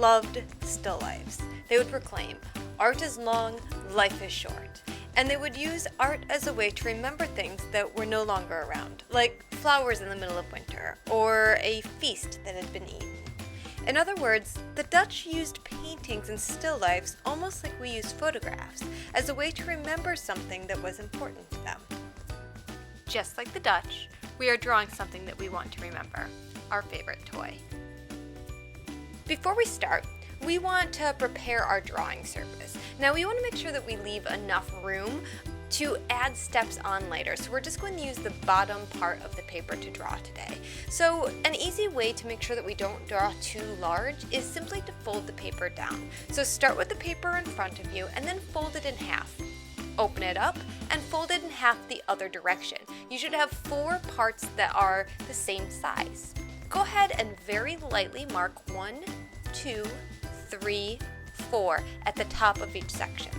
loved still lifes. They would proclaim, art is long, life is short. And they would use art as a way to remember things that were no longer around, like flowers in the middle of winter, or a feast that had been eaten. In other words, the Dutch used paintings and still lifes almost like we use photographs, as a way to remember something that was important to them. Just like the Dutch, we are drawing something that we want to remember, our favorite toy. Before we start, we want to prepare our drawing surface. Now we want to make sure that we leave enough room to add steps on later. So we're just going to use the bottom part of the paper to draw today. So an easy way to make sure that we don't draw too large is simply to fold the paper down. So start with the paper in front of you and then fold it in half. Open it up and fold it in half the other direction. You should have 4 parts that are the same size. Go ahead and very lightly mark 1, 2, 3, 4 at the top of each section.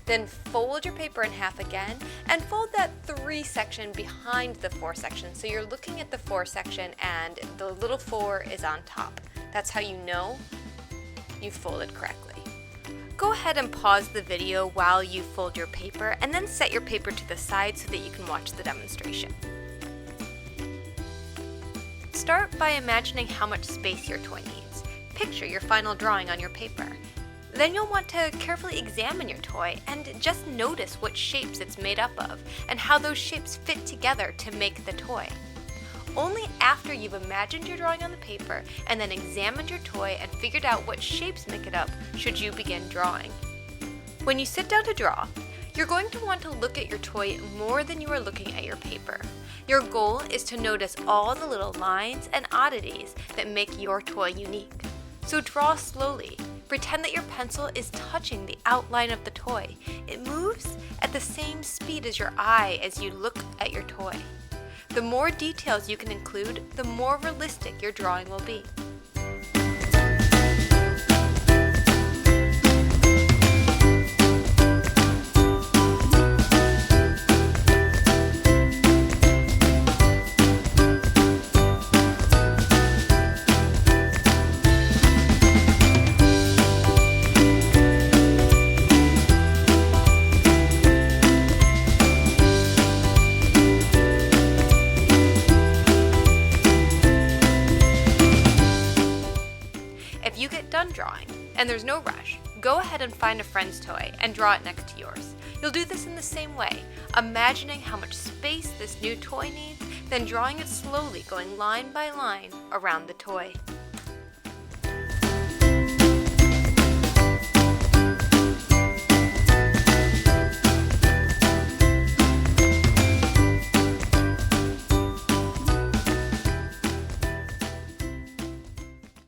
Then fold your paper in half again and fold that 3 section behind the 4 section. So you're looking at the 4 section and the little 4 is on top. That's how you know you folded correctly. Go ahead and pause the video while you fold your paper and then set your paper to the side so that you can watch the demonstration. Start by imagining how much space your toy needs. Picture your final drawing on your paper. Then you'll want to carefully examine your toy and just notice what shapes it's made up of and how those shapes fit together to make the toy. Only after you've imagined your drawing on the paper and then examined your toy and figured out what shapes make it up should you begin drawing. When you sit down to draw, you're going to want to look at your toy more than you are looking at your paper. Your goal is to notice all the little lines and oddities that make your toy unique. So draw slowly. Pretend that your pencil is touching the outline of the toy. It moves at the same speed as your eye as you look at your toy. The more details you can include, the more realistic your drawing will be. If you get done drawing, and there's no rush, go ahead and find a friend's toy and draw it next to yours. You'll do this in the same way, imagining how much space this new toy needs, then drawing it slowly, going line by line around the toy.